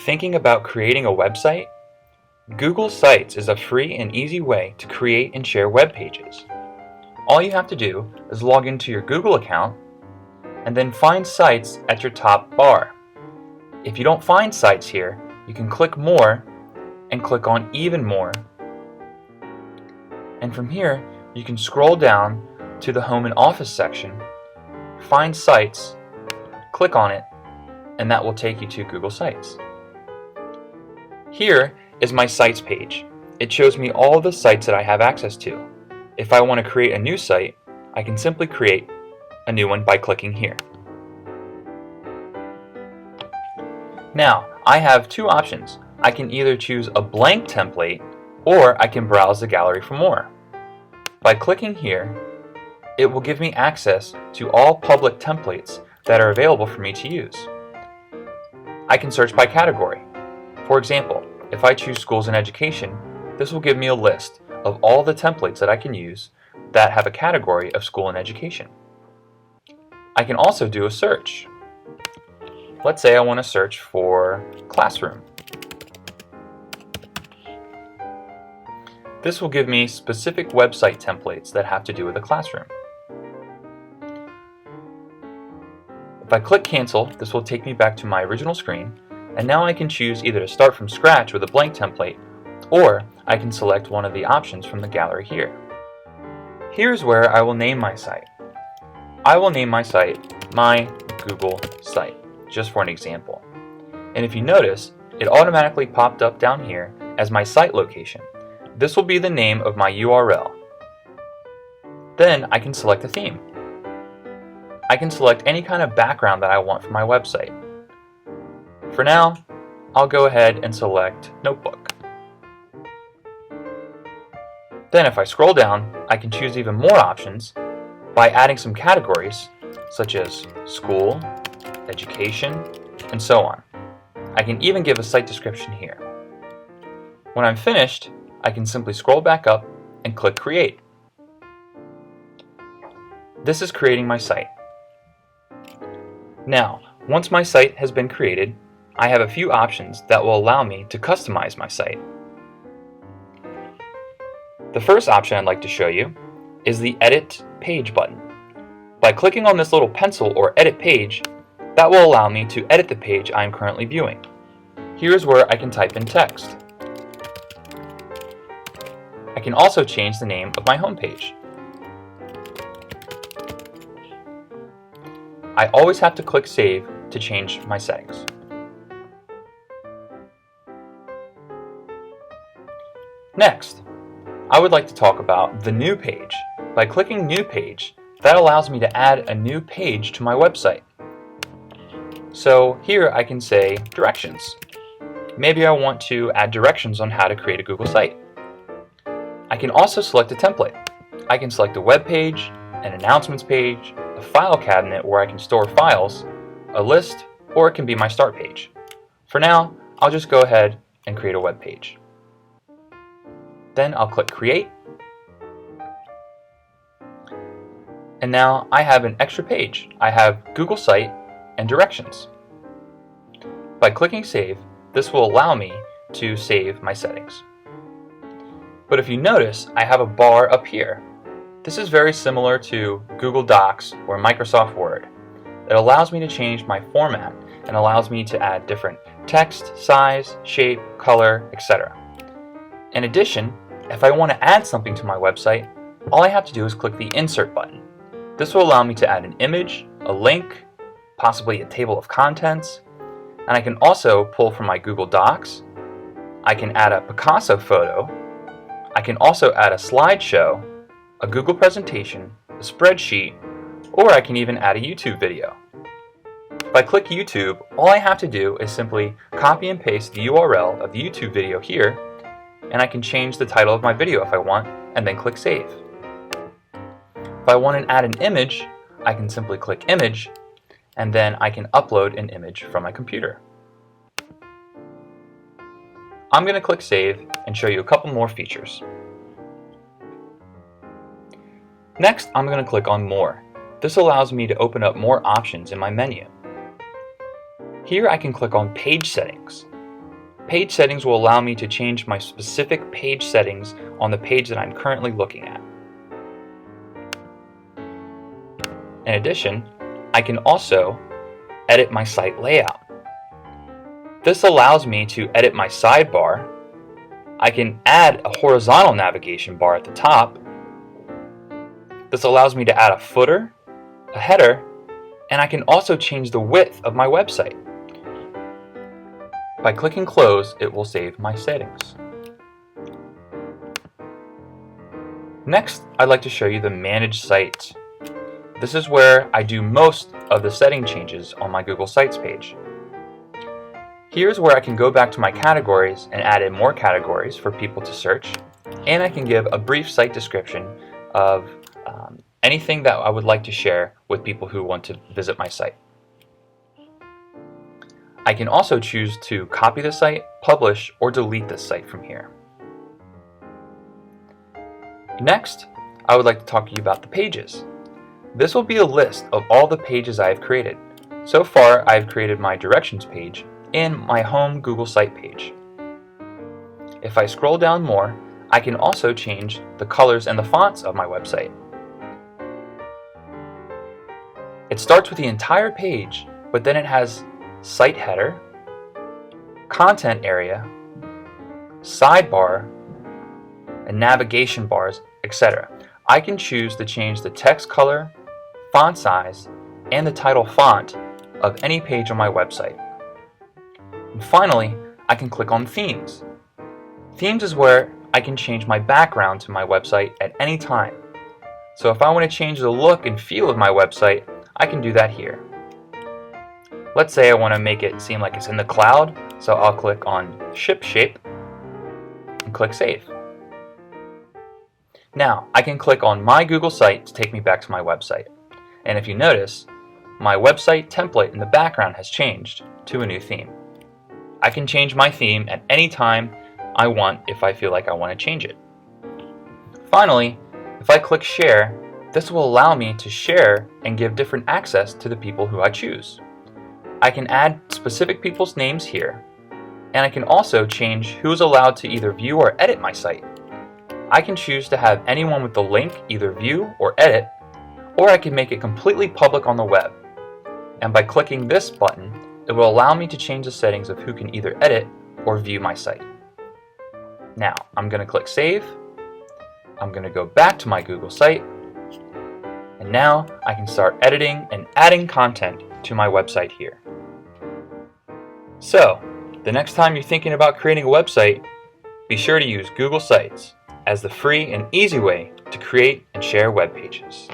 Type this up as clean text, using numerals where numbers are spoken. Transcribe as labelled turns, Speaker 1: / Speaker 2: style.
Speaker 1: Thinking about creating a website? Google Sites is a free and easy way to create and share web pages. All you have to do is log into your Google account and then find Sites at your top bar. If you don't find Sites here, you can click More and click on Even More. And from here, you can scroll down to the Home and Office section, find Sites, click on it, and that will take you to Google Sites. Here is my Sites page. It shows me all the sites that I have access to. If I want to create a new site, I can simply create a new one by clicking here. Now, I have two options. I can either choose a blank template or I can browse the gallery for more. By clicking here, it will give me access to all public templates that are available for me to use. I can search by category. For example, if I choose schools and education, this will give me a list of all the templates that I can use that have a category of school and education. I can also do a search. Let's say I want to search for classroom. This will give me specific website templates that have to do with a classroom. If I click cancel, this will take me back to my original screen, and now I can choose either to start from scratch with a blank template, or I can select one of the options from the gallery here. Here's where I will name my site. I will name my site My Google Site, just for an example. And if you notice, it automatically popped up down here as my site location. This will be the name of my URL. Then I can select a theme. I can select any kind of background that I want for my website. For now, I'll go ahead and select Notebook. Then if I scroll down, I can choose even more options by adding some categories such as school, education, and so on. I can even give a site description here. When I'm finished, I can simply scroll back up and click Create. This is creating my site. Now, once my site has been created, I have a few options that will allow me to customize my site. The first option I'd like to show you is the Edit Page button. By clicking on this little pencil or Edit Page, that will allow me to edit the page I am currently viewing. Here's where I can type in text. I can also change the name of my home page. I always have to click Save to change my settings. Next, I would like to talk about the New Page. By clicking New Page, that allows me to add a new page to my website. So here I can say Directions. Maybe I want to add directions on how to create a Google site. I can also select a template. I can select a web page, an announcements page, a file cabinet where I can store files, a list, or it can be my start page. For now, I'll just go ahead and create a web page. Then I'll click Create. And now I have an extra page. I have Google Site and Directions. By clicking Save, this will allow me to save my settings. But if you notice, I have a bar up here. This is very similar to Google Docs or Microsoft Word. It allows me to change my format and allows me to add different text, size, shape, color, etc. In addition, if I want to add something to my website, all I have to do is click the Insert button. This will allow me to add an image, a link, possibly a table of contents, and I can also pull from my Google Docs. I can add a Picasso photo. I can also add a slideshow, a Google presentation, a spreadsheet, or I can even add a YouTube video. If I click YouTube, all I have to do is simply copy and paste the URL of the YouTube video here, and I can change the title of my video if I want, and then click Save. If I want to add an image, I can simply click Image, and then I can upload an image from my computer. I'm going to click Save and show you a couple more features. Next, I'm going to click on More. This allows me to open up more options in my menu. Here I can click on Page Settings. Page settings will allow me to change my specific page settings on the page that I'm currently looking at. In addition, I can also edit my site layout. This allows me to edit my sidebar. I can add a horizontal navigation bar at the top. This allows me to add a footer, a header, and I can also change the width of my website. By clicking close, it will save my settings. Next, I'd like to show you the Manage Sites. This is where I do most of the setting changes on my Google Sites page. Here's where I can go back to my categories and add in more categories for people to search, and I can give a brief site description of anything that I would like to share with people who want to visit my site. I can also choose to copy the site, publish, or delete this site from here. Next, I would like to talk to you about the pages. This will be a list of all the pages I have created. So far, I have created my directions page and my home Google site page. If I scroll down more, I can also change the colors and the fonts of my website. It starts with the entire page, but then it has site header, content area, sidebar, and navigation bars, etc. I can choose to change the text color, font size, and the title font of any page on my website. And finally, I can click on Themes. Themes is where I can change my background to my website at any time. So if I want to change the look and feel of my website, I can do that here. Let's say I want to make it seem like it's in the cloud, so I'll click on Ship Shape and click Save. Now, I can click on My Google Site to take me back to my website. And if you notice, my website template in the background has changed to a new theme. I can change my theme at any time I want if I feel like I want to change it. Finally, if I click Share, this will allow me to share and give different access to the people who I choose. I can add specific people's names here, and I can also change who is allowed to either view or edit my site. I can choose to have anyone with the link either view or edit, or I can make it completely public on the web. And by clicking this button, it will allow me to change the settings of who can either edit or view my site. Now, I'm going to click Save. I'm going to go back to my Google site, and now I can start editing and adding content to my website here. So, the next time you're thinking about creating a website, be sure to use Google Sites as the free and easy way to create and share web pages.